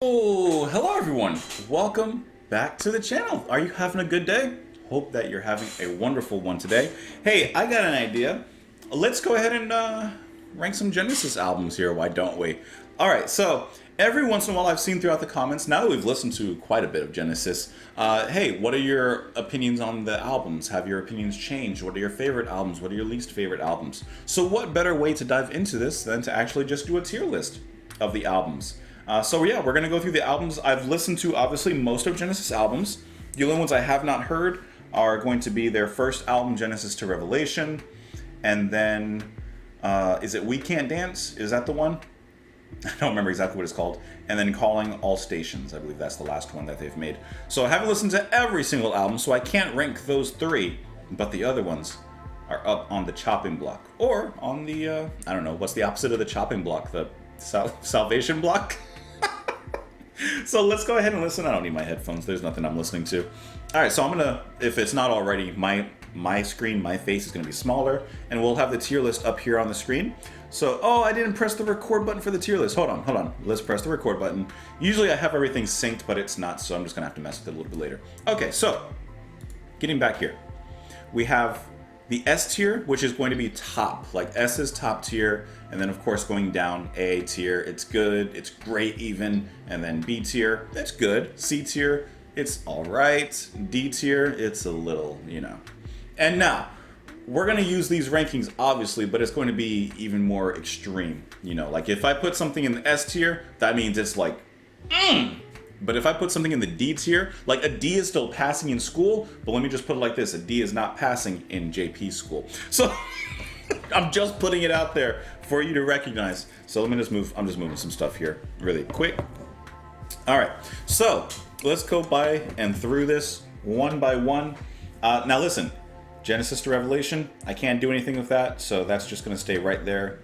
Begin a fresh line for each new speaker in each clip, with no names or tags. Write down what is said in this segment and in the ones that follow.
Oh, hello everyone. Welcome back to the channel. Are you having a good day? Hope that you're having a wonderful one today. Hey, I got an idea. Let's go ahead and rank some Genesis albums here, why don't we? Alright, so every once in a while I've seen throughout the comments, now that we've listened to quite a bit of Genesis, hey, what are your opinions on the albums? Have your opinions changed? What are your favorite albums? What are your least favorite albums? So what better way to dive into this than to actually just do a tier list of the albums? So yeah, we're gonna go through the albums. I've listened to obviously most of Genesis albums. The only ones I have not heard are going to be their first album, Genesis to Revelation, and then is it We Can't Dance? Is that the one? I don't remember exactly what it's called. And then Calling All Stations. I believe that's the last one that they've made. So I haven't listened to every single album, so I can't rank those three. But the other ones are up on the chopping block, or on the I don't know what's the opposite of the chopping block, the salvation block. So let's go ahead and listen. I don't need my headphones. There's nothing I'm listening to. All right, so I'm gonna, if it's not already, my screen, my face is gonna be smaller, and we'll have the tier list up here on the screen. So, oh, I didn't press the record button for the tier list. Hold on. Let's press the record button. Usually I have everything synced, but it's not, so I'm just gonna have to mess with it a little bit later. Okay, so getting back here, we have the S tier, which is going to be top. Like S is top tier, and then of course going down, A tier, it's good, it's great even, and then B tier, it's good. C tier, it's all right. D tier, it's a little, you know. And now, we're going to use these rankings obviously, but it's going to be even more extreme. You know, like if I put something in the S tier, that means it's like, But if I put something in the D tier, like a D is still passing in school, but let me just put it like this, a D is not passing in JP school. So I'm just putting it out there for you to recognize. So let me just move, I'm just moving some stuff here really quick. All right, so let's go by and through this one by one. Now listen, Genesis to Revelation, I can't do anything with that, so that's just gonna stay right there.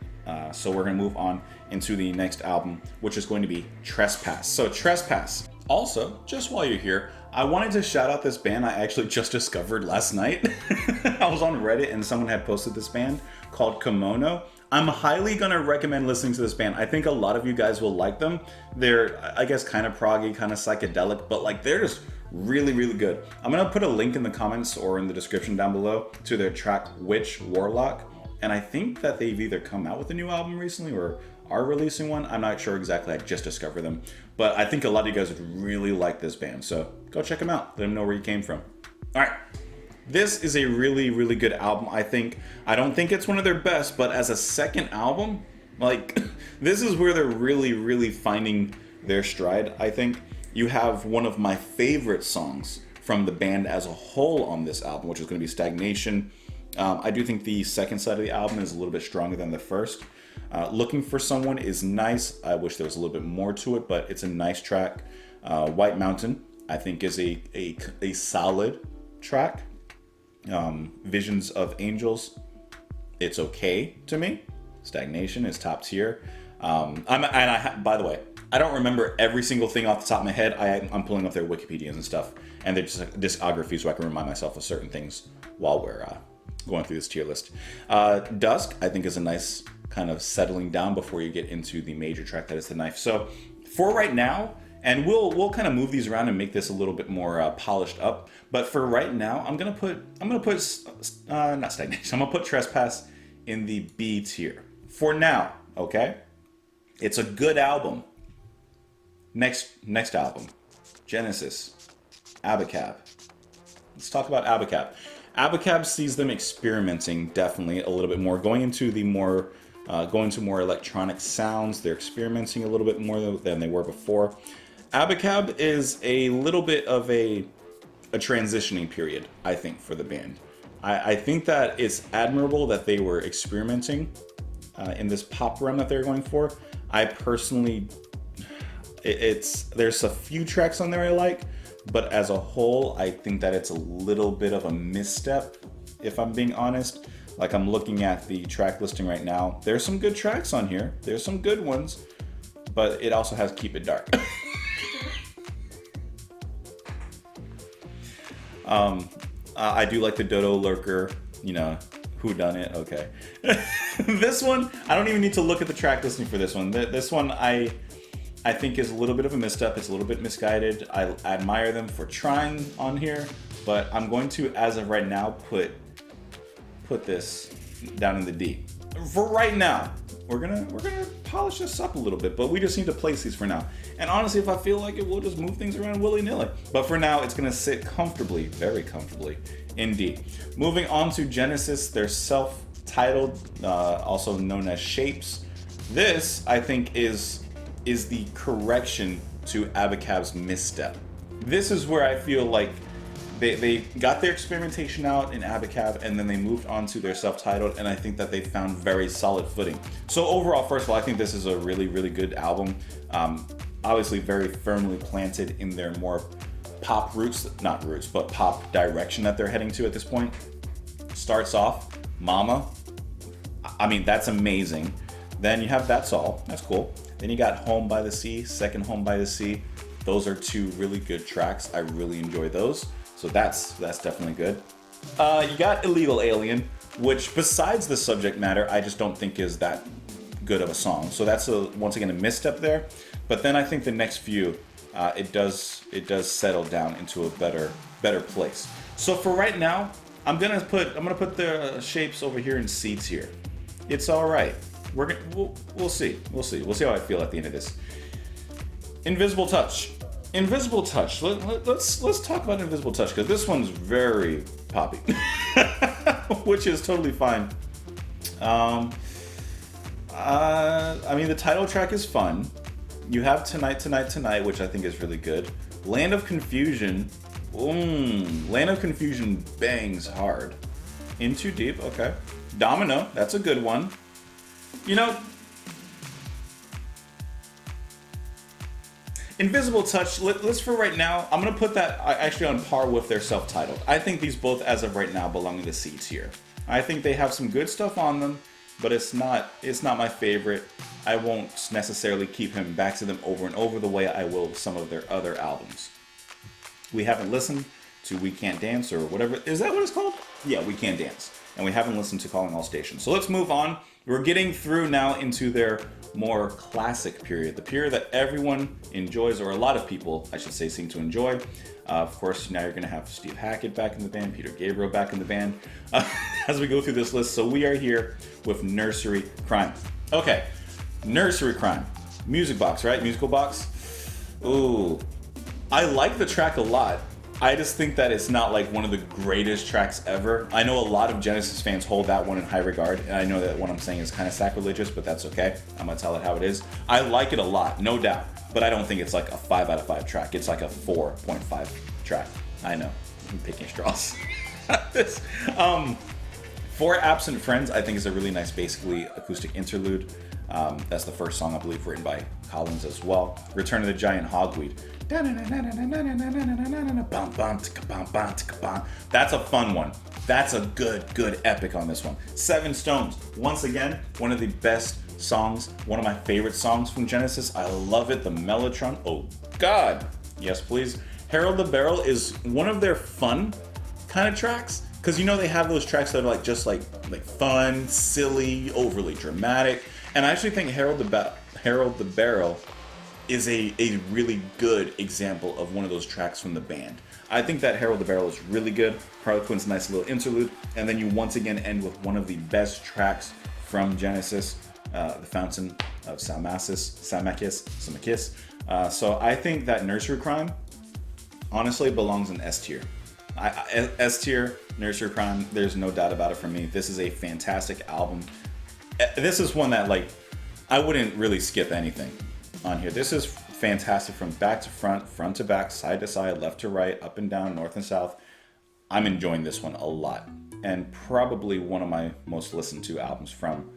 So we're gonna move on into the next album, which is going to be Trespass. So Trespass. Also, just while you're here, I wanted to shout out this band I actually just discovered last night. I was on Reddit and someone had posted this band called Kimono. I'm highly gonna recommend listening to this band. I think a lot of you guys will like them. They're, I guess, kind of proggy, kind of psychedelic, but like they're just really, really good. I'm gonna put a link in the comments or in the description down below to their track Witch Warlock. And I think that they've either come out with a new album recently or are releasing one. I'm not sure exactly. I just discovered them. But I think a lot of you guys would really like this band. So go check them out. Let them know where you came from. All right. This is a really, really good album, I think. I don't think it's one of their best, but as a second album, like, this is where they're really, really finding their stride, I think. You have one of my favorite songs from the band as a whole on this album, which is going to be Stagnation. I do think the second side of the album is a little bit stronger than the first. Looking for Someone is nice. I wish there was a little bit more to it, but it's a nice track. White Mountain, I think, is a solid track. Visions of Angels, it's okay to me. Stagnation is top tier. By the way, I don't remember every single thing off the top of my head. I'm pulling up their Wikipedias and stuff, and their discography, so I can remind myself of certain things while we're going through this tier list. Dusk, I think, is a nice kind of settling down before you get into the major track that is The Knife. So for right now, and we'll kind of move these around and make this a little bit more polished up. But for right now, I'm gonna put not Stagnation. I'm gonna put Trespass in the B tier for now. Okay, it's a good album. Next album, Genesis, Abacab. Let's talk about Abacab. Abacab sees them experimenting definitely a little bit more, going to more electronic sounds. They're experimenting a little bit more than they were before. Abacab is a little bit of a transitioning period, I think, for the band. I think that it's admirable that they were experimenting in this pop realm that they're going for. I personally, there's a few tracks on there I like, but as a whole, I think that it's a little bit of a misstep, if I'm being honest. Like, I'm looking at the track listing right now. There's some good tracks on here. There's some good ones, but it also has Keep It Dark. I do like the Dodo Lurker, you know, Who Done It? Okay. This one, I don't even need to look at the track listing for this one. This one, I think is a little bit of a misstep. It's a little bit misguided. I admire them for trying on here, but I'm going to, as of right now, put this down in the D. For right now, we're gonna polish this up a little bit, but we just need to place these for now. And honestly, if I feel like it, we'll just move things around willy-nilly. But for now, it's gonna sit comfortably, very comfortably, in D. Moving on to Genesis, their self-titled, also known as Shapes. This, I think, is the correction to Abacab's misstep. This is where I feel like they got their experimentation out in Abacab, and then they moved on to their self-titled, and I think that they found very solid footing. So overall, first of all, I think this is a really, really good album. Obviously very firmly planted in their more pop roots, not roots, but pop direction that they're heading to at this point. Starts off, Mama. I mean, that's amazing. Then you have That's All, that's cool. Then you got Home by the Sea, second Home by the Sea. Those are two really good tracks. I really enjoy those. So that's definitely good. You got Illegal Alien, which besides the subject matter, I just don't think is that good of a song. So that's once again a misstep there. But then I think the next few, it does settle down into a better place. So for right now, I'm gonna put the Shapes over here in C tier. It's all right. We'll see how I feel at the end of this. Invisible Touch. Let's talk about Invisible Touch, because this one's very poppy, which is totally fine. I mean, the title track is fun. You have Tonight, Tonight, Tonight, which I think is really good. Land of Confusion. Land of Confusion bangs hard. In Too Deep, okay. Domino, that's a good one. You know, Invisible Touch, let's for right now, I'm going to put that actually on par with their self-titled. I think these both, as of right now, belong in the C tier. I think they have some good stuff on them, but it's not my favorite. I won't necessarily keep him back to them over and over the way I will some of their other albums. We haven't listened to We Can't Dance, or whatever. Is that what it's called? Yeah, We Can't Dance. And we haven't listened to Calling All Stations. So let's move on. We're getting through now into their more classic period, the period that everyone enjoys, or a lot of people, I should say, seem to enjoy. Of course, now you're going to have Steve Hackett back in the band, Peter Gabriel back in the band, as we go through this list. So we are here with Nursery Crime. Okay, Nursery Crime. Music Box, right? Musical Box. Ooh, I like the track a lot. I just think that it's not like one of the greatest tracks ever. I know a lot of Genesis fans hold that one in high regard, and I know that what I'm saying is kind of sacrilegious, but that's okay. I'm gonna tell it how it is. I like it a lot, no doubt, but I don't think it's like a 5 out of 5 track. It's like a 4.5 track. I know, I'm picking straws. For Absent Friends, I think is a really nice, basically acoustic interlude. That's the first song, I believe, written by Collins as well. Return of the Giant Hogweed. That's a fun one. That's a good epic on this one. Seven Stones. Once again, one of the best songs, one of my favorite songs from Genesis. I love it. The Mellotron. Oh, God. Yes, please. Harold the Barrel is one of their fun kind of tracks. Because you know they have those tracks that are like just like fun, silly, overly dramatic. And I actually think Harold the Barrel is a really good example of one of those tracks from the band. I think that Harold the Barrel is really good. Harlequin's nice little interlude, and then you once again end with one of the best tracks from Genesis, The Fountain of Salmacis. So I think that Nursery Crime honestly belongs in S tier. S tier, Nursery Crime, there's no doubt about it for me. This is a fantastic album. This is one that I wouldn't really skip anything on here. This is fantastic from back to front, front to back, side to side, left to right, up and down, north and south. I'm enjoying this one a lot, and probably one of my most listened to albums from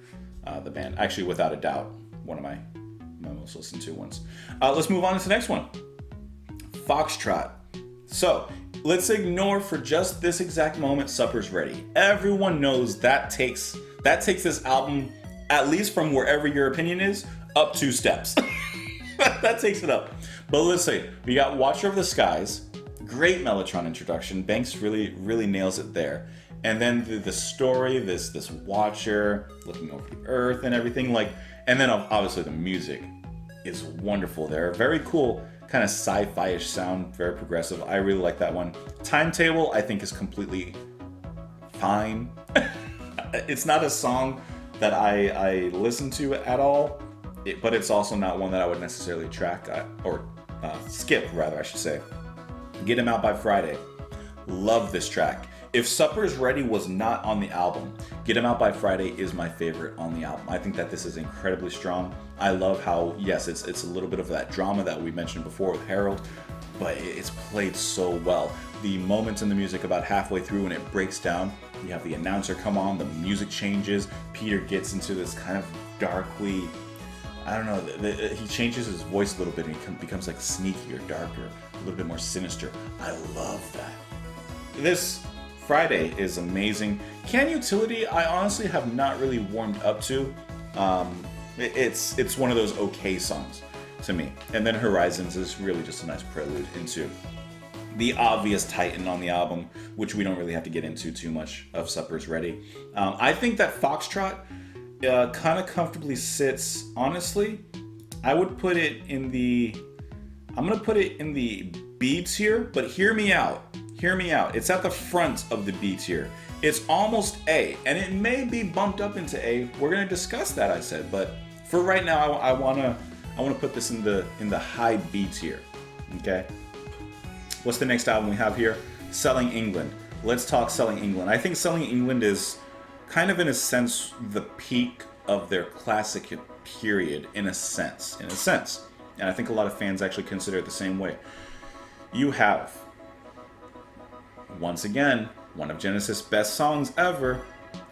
the band. Actually, without a doubt, one of my most listened to ones. Let's move on to the next one. Foxtrot. So let's ignore for just this exact moment Supper's Ready. Everyone knows that takes this album, at least from wherever your opinion is, up 2 steps. That takes it up. But let's see. We got Watcher of the Skies. Great Mellotron introduction. Banks really nails it there. And then the story, this Watcher looking over the earth and everything, and then obviously the music. is wonderful. They're a very cool kind of sci-fi-ish sound, very progressive. I really like that one. Timetable, I think, is completely fine. It's not a song that I listen to at all, but it's also not one that I would necessarily track or skip, rather, I should say. Get 'Em Out by Friday. Love this track. If Supper's Ready was not on the album, Get 'Em Out by Friday is my favorite on the album. I think that this is incredibly strong. I love how, yes, it's a little bit of that drama that we mentioned before with Harold, but it's played so well. The moments in the music about halfway through when it breaks down, you have the announcer come on, the music changes, Peter gets into this kind of darkly, I don't know, he changes his voice a little bit and he becomes like sneakier, darker, a little bit more sinister. I love that. This Friday is amazing. Can Utility, I honestly have not really warmed up to. It's one of those okay songs to me. And then Horizons is really just a nice prelude into the obvious Titan on the album, which we don't really have to get into too much of Supper's Ready. I think that Foxtrot kind of comfortably sits, honestly, I would put it in the, I'm going to put it in the B tier, but hear me out. Hear me out. It's at the front of the B tier. It's almost A, and it may be bumped up into A. We're going to discuss that, I said, but for right now, I want to put this in the high B tier. Okay? What's the next album we have here? Selling England. Let's talk Selling England. I think Selling England is kind of, in a sense, the peak of their classic period, in a sense. And I think a lot of fans actually consider it the same way. You have, once again, one of Genesis' best songs ever,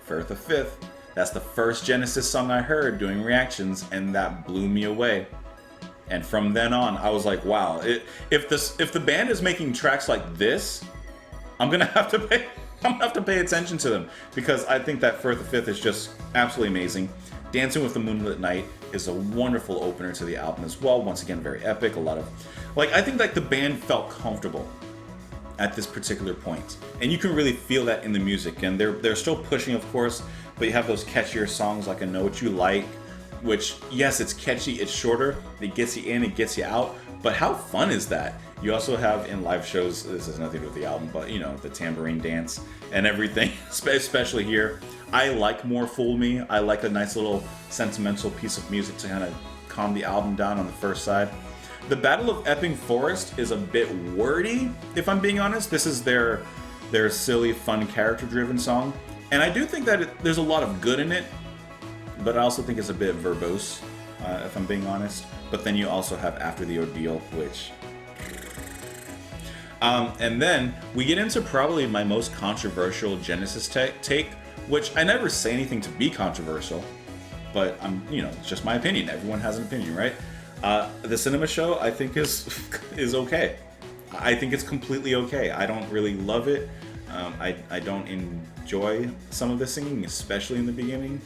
Firth of Fifth. That's the first Genesis song I heard doing reactions, and that blew me away. And from then on, I was like, wow, if the band is making tracks like this, I'm gonna have to pay attention to them, because I think that Firth of Fifth is just absolutely amazing. Dancing with the Moonlit Night is a wonderful opener to the album as well. Once again, very epic. A lot of, I think the band felt comfortable at this particular point, and you can really feel that in the music. And they're still pushing, of course, but you have those catchier songs like I Know What You Like, which, yes, it's catchy, it's shorter, it gets you in, it gets you out, but how fun is that? You also have in live shows, this has nothing to do with the album, but the tambourine dance and everything, especially here. I like More Fool Me. I like a nice little sentimental piece of music to kind of calm the album down on the first side. The Battle of Epping Forest is a bit wordy, if I'm being honest. This is their silly, fun, character-driven song, and I do think that there's a lot of good in it, but I also think it's a bit verbose, if I'm being honest. But then you also have After the Ordeal, which... and then we get into probably my most controversial Genesis take, which I never say anything to be controversial, but it's just my opinion. Everyone has an opinion, right? The Cinema Show, I think, is okay. I think it's completely okay. I don't really love it. I don't enjoy some of the singing, especially in the beginning.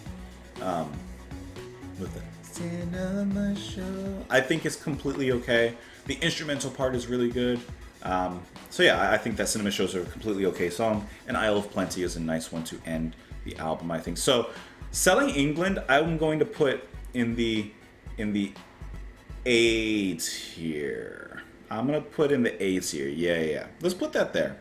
With the Cinema Show, I think it's completely okay. The instrumental part is really good. So yeah, I think that Cinema Shows are a completely okay song, and Isle of Plenty is a nice one to end the album, I think. So, Selling England, I'm going to put in the A tier. I'm gonna put in the A tier. Yeah. Let's put that there.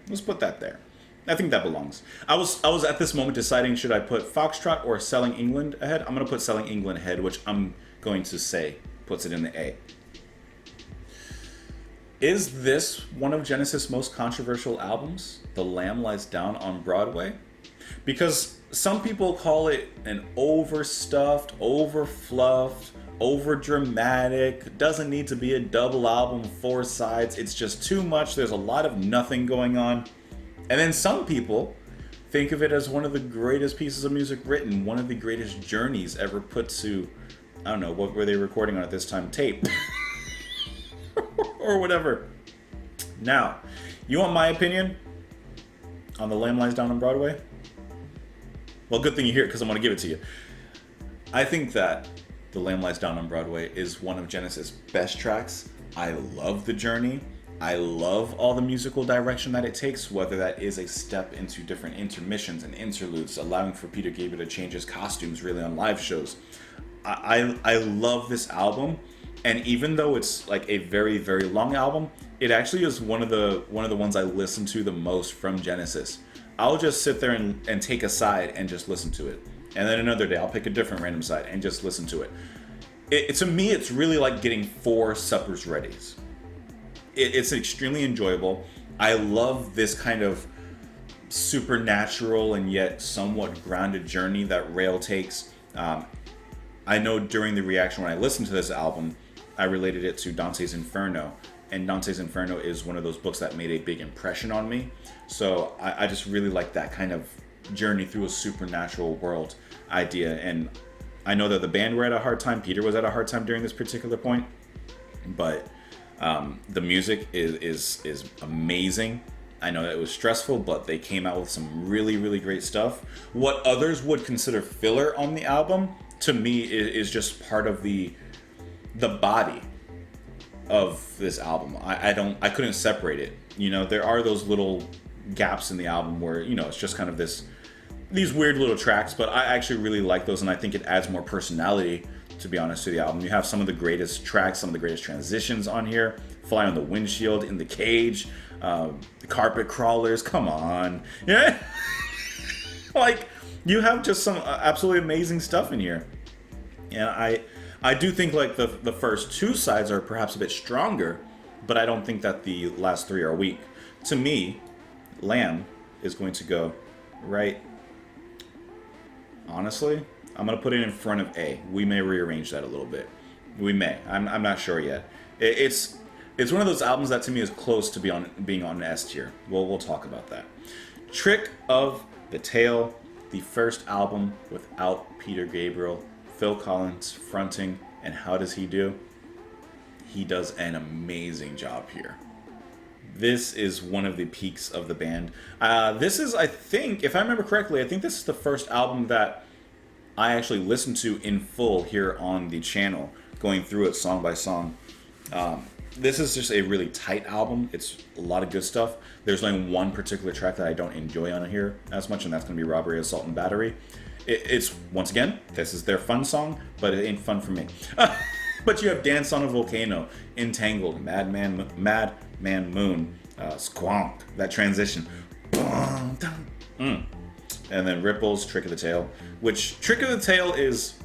I think that belongs. I was at this moment deciding, should I put Foxtrot or Selling England ahead? I'm gonna put Selling England ahead, which I'm going to say puts it in the A. Is this one of Genesis' most controversial albums? The Lamb Lies Down on Broadway? Because some people call it an overstuffed, overfluffed, overdramatic, doesn't need to be a double album, 4 sides, it's just too much, there's a lot of nothing going on. And then some people think of it as one of the greatest pieces of music written, one of the greatest journeys ever put to, I don't know, what were they recording on at this time? Tape. Or whatever. Now, you want my opinion on The Lamb Lies Down on Broadway? Well, good thing you hear it, because I'm going to give it to you. I think that The Lamb Lies Down on Broadway is one of Genesis' best tracks. I love the journey. I love all the musical direction that it takes, whether that is a step into different intermissions and interludes, allowing for Peter Gabriel to change his costumes really on live shows. I love this album, And even though it's like a very, very long album, it actually is one of the ones I listen to the most from Genesis. I'll just sit there and take a side and just listen to it. And then another day I'll pick a different random side and just listen to it. To me, it's really like getting 4 suppers readies. It's extremely enjoyable. I love this kind of supernatural and yet somewhat grounded journey that Rael takes. I know during the reaction when I listened to this album, I related it to Dante's Inferno. And Dante's Inferno is one of those books that made a big impression on me. So I just really like that kind of journey through a supernatural world idea. And I know that the band were at a hard time. Peter was at a hard time during this particular point. But the music is amazing. I know that it was stressful, but they came out with some really, really great stuff. What others would consider filler on the album, to me, is just part of the body of this album. I couldn't separate it. You know, there are those little gaps in the album where, you know, it's just kind of these weird little tracks, but I actually really like those, and I think it adds more personality, to be honest, to the album. You have some of the greatest tracks, some of the greatest transitions on here. Fly on the Windshield, In the Cage, the Carpet Crawlers, come on. Yeah. Like, you have just some absolutely amazing stuff in here. And I do think like the first 2 sides are perhaps a bit stronger, but I don't think that the last 3 are weak. To me, Lamb is going to go right. Honestly, I'm going to put it in front of A. We may rearrange that a little bit. We may. I'm not sure yet. It's one of those albums that to me is close to being on an S tier. We'll talk about that. Trick of the Tail, the first album without Peter Gabriel, Phil Collins fronting, and how does he do? He does an amazing job here. This is one of the peaks of the band. This is, I think, if I remember correctly, I think this is the first album that I actually listened to in full here on the channel, going through it song by song. This is just a really tight album. It's a lot of good stuff. There's only one particular track that I don't enjoy on here as much, and that's going to be Robbery, Assault, and Battery. It's, once again, this is their fun song, but it ain't fun for me. But you have Dance on a Volcano, Entangled, Madman Moon, Squonk, that transition. And then Ripples, Trick of the Tail, which Trick of the Tail is,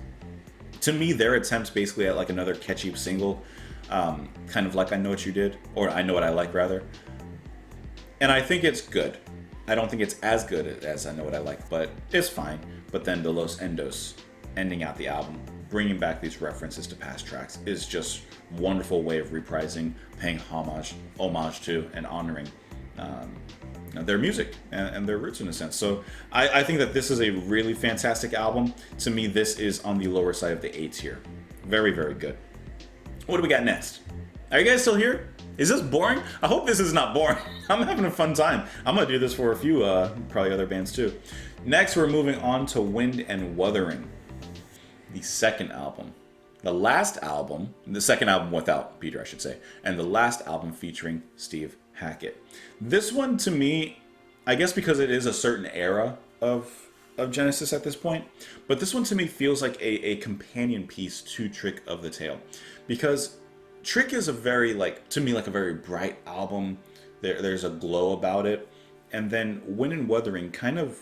to me, their attempt basically at like another catchy single. Kind of like I Know What You Did, or I Know What I Like, rather. And I think it's good. I don't think it's as good as I Know What I Like, but it's fine. But then the Los Endos, ending out the album, bringing back these references to past tracks, is just a wonderful way of reprising, paying homage to, and honoring their music and their roots in a sense. So I think that this is a really fantastic album. To me, this is on the lower side of the A tier. Very, very good. What do we got next? Are you guys still here? Is this boring? I hope this is not boring. I'm having a fun time. I'm going to do this for a few, probably other bands too. Next, we're moving on to Wind and Wuthering, the second album. The second album without Peter, I should say, and the last album featuring Steve Hackett. This one, to me, I guess because it is a certain era of Genesis at this point, but this one to me feels like a companion piece to Trick of the Tail, because Trick is a very, to me, a very bright album. There's a glow about it, and then Wind and Wuthering kind of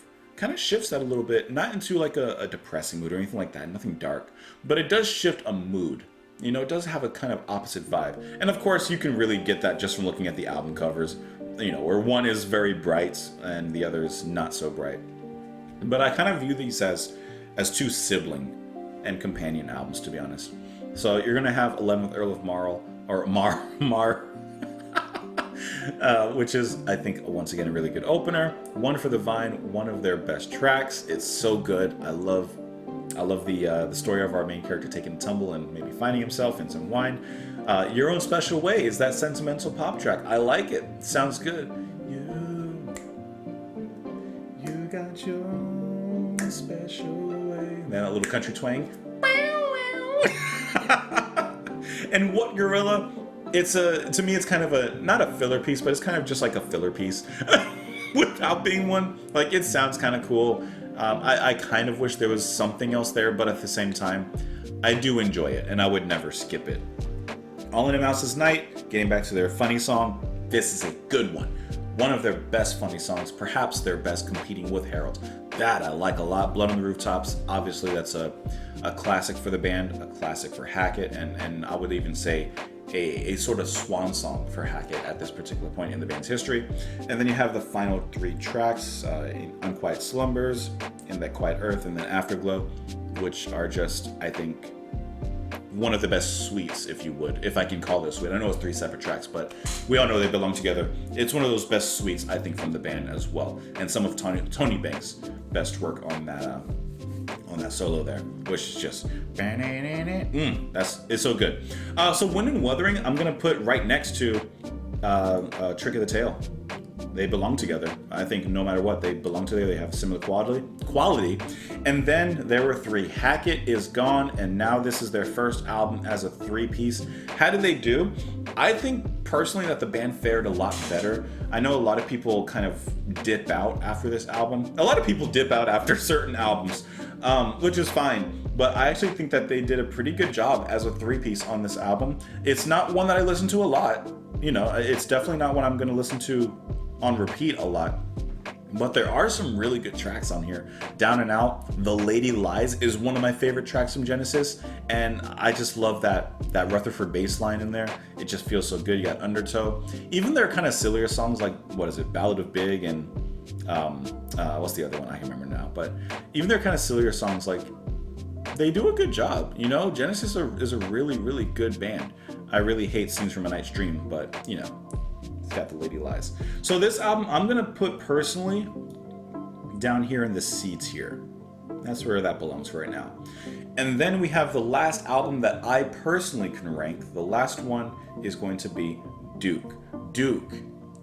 shifts that a little bit, not into a depressing mood or anything like that, nothing dark, but it does shift a mood. You know, it does have a kind of opposite vibe, and of course you can really get that just from looking at the album covers, you know, where one is very bright and the other is not so bright. But I kind of view these as 2 sibling and companion albums, to be honest. So you're gonna have 11th Earl of Mar, which is, I think, once again a really good opener. One for the Vine, one of their best tracks. It's so good. I love the story of our main character taking a tumble and maybe finding himself in some wine. Your Own Special Way is that sentimental pop track. I like it. Sounds good. You got your own special way. And then a little country twang. And What Gorilla? To me, it's kind of not a filler piece, but it's kind of just like a filler piece without being one. Like, it sounds kind of cool. I kind of wish there was something else there, but at the same time, I do enjoy it, and I would never skip it. All in a Mouse's Night, getting back to their funny song, this is a good one. One of their best funny songs, perhaps their best, competing with Harold. That I like a lot. Blood on the Rooftops, obviously that's a classic for the band, a classic for Hackett, and I would even say a sort of swan song for Hackett at this particular point in the band's history. And then you have the final 3 tracks, Unquiet Slumbers, In That Quiet Earth, and then Afterglow, which are just, I think, one of the best suites, if you would, if I can call it a suite. I know it's 3 separate tracks, but we all know they belong together. It's one of those best suites, I think, from the band as well. And some of Tony Banks' best work on that solo there, which is just it's so good. So Wind and Wuthering, I'm gonna put right next to Trick of the Tail. They belong together. I think no matter what, they belong together. They have similar quality. And then there were 3. Hackett is gone, and now this is their first album as a 3-piece. How did they do? I think personally that the band fared a lot better. I know a lot of people kind of dip out after this album. A lot of people dip out after certain albums, which is fine. But I actually think that they did a pretty good job as a 3-piece on this album. It's not one that I listen to a lot. You know, it's definitely not one I'm going to listen to on repeat a lot, but there are some really good tracks on here. Down and Out, The Lady Lies is one of my favorite tracks from Genesis, and I just love that Rutherford bass line in there. It just feels so good. You got Undertow. Even their kind of sillier songs like, what is it, Ballad of Big, and what's the other one? I can't remember now, but even their kind of sillier songs, like, they do a good job. You know, Genesis is a really, really good band. I really hate Scenes from a Night's Dream, but, you know, got The Lady Lies. So this album, I'm gonna put personally down here in the C tier. That's where that belongs for right now. And then we have the last album that I personally can rank. The last one is going to be Duke. Duke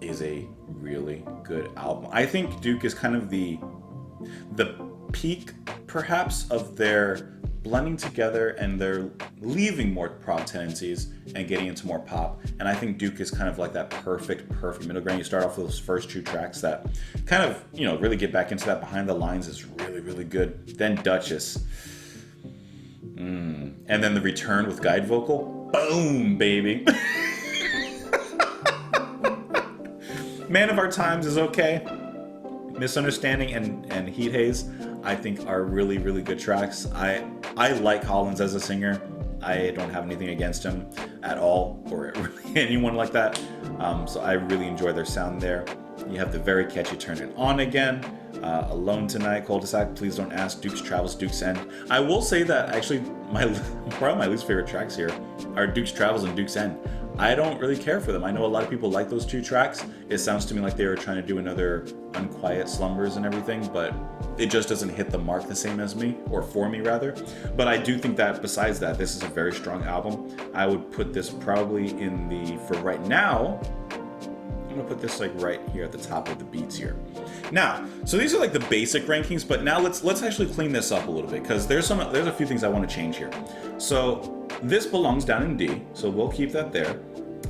is a really good album. I think Duke is kind of the peak, perhaps, of their blending together and they're leaving more prog tendencies and getting into more pop. And I think Duke is kind of like that perfect middle ground. You start off with those first 2 tracks that kind of, you know, really get back into that. Behind the Lines is really, really good. Then Duchess. And then The Return with guide vocal. Boom, baby. Man of Our Times is okay. Misunderstanding and Heat Haze, I think, are really, really good tracks. I like Hollins as a singer. I don't have anything against him at all, or really anyone like that. So I really enjoy their sound there. You have the very catchy Turn It On Again, Alone Tonight, Cul-de-sac, Please Don't Ask, Duke's Travels, Duke's End. I will say that actually one of my least favorite tracks here are Duke's Travels and Duke's End. I don't really care for them. I know a lot of people like those 2 tracks. It sounds to me like they were trying to do another Unquiet Slumbers and everything, but it just doesn't hit the mark the same as me, or for me rather. But I do think that besides that, this is a very strong album. I would put this probably in the, for right now, I'm gonna put this like right here at the top of the beats here. Now, so these are like the basic rankings, but now let's actually clean this up a little bit, because there's a few things I want to change here. So this belongs down in D, so we'll keep that there.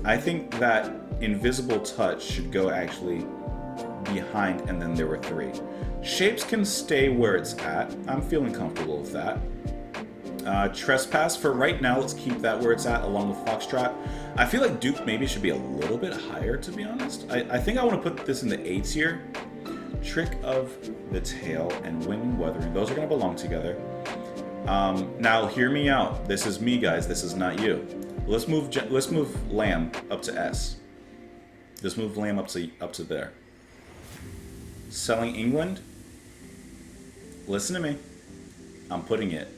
I think that Invisible Touch should go actually behind, and then there were 3. Shapes can stay where it's at. I'm feeling comfortable with that. Trespass, for right now, let's keep that where it's at, along with Foxtrot. I feel like Duke maybe should be a little bit higher, to be honest. I think I want to put this in the A tier. Trick of the Tail and Wind and Wuthering, those are going to belong together. Now, hear me out. This is me, guys. This is not you. Let's move Lamb up to S. Let's move Lamb up to there. Selling England. Listen to me. I'm putting it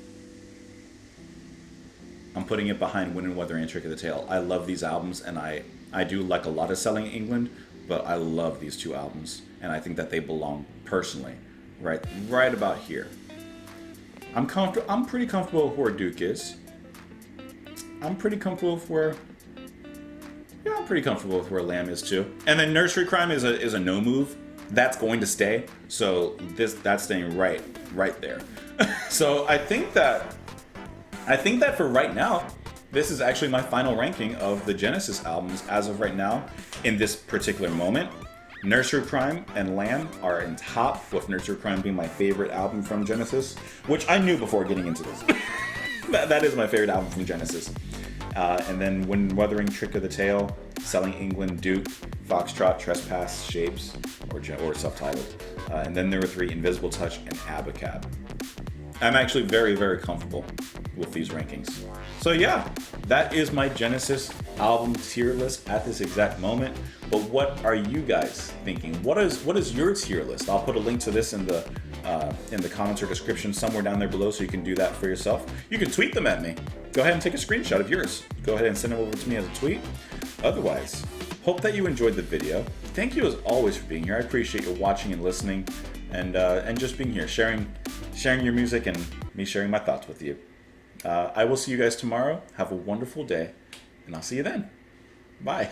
behind Wind and Wuthering and Trick of the Tail. I love these albums, and I do like a lot of Selling England, but I love these 2 albums, and I think that they belong personally right about here. I'm pretty comfortable with where Duke is. I'm pretty comfortable with where Lamb is too. And then Nursery Crime is a no move. That's going to stay. So that's staying right there. So I think that for right now, this is actually my final ranking of the Genesis albums as of right now in this particular moment. Nursery Crime and Lamb are in top, with Nursery Crime being my favorite album from Genesis, which I knew before getting into this. That is my favorite album from Genesis. And then Wind Wuthering, Trick of the Tail, Selling England, Duke, Foxtrot, Trespass, Shapes, or self-titled. And then there were 3, Invisible Touch and Abacab. I'm actually very, very comfortable with these rankings. So yeah, that is my Genesis album tier list at this exact moment. But what are you guys thinking? What is your tier list? I'll put a link to this in the comments or description somewhere down there below, so you can do that for yourself. You can tweet them at me. Go ahead and take a screenshot of yours. Go ahead and send them over to me as a tweet. Otherwise, hope that you enjoyed the video. Thank you as always for being here. I appreciate you watching and listening, and just being here, sharing your music and me sharing my thoughts with you. I will see you guys tomorrow. Have a wonderful day, and I'll see you then. Bye.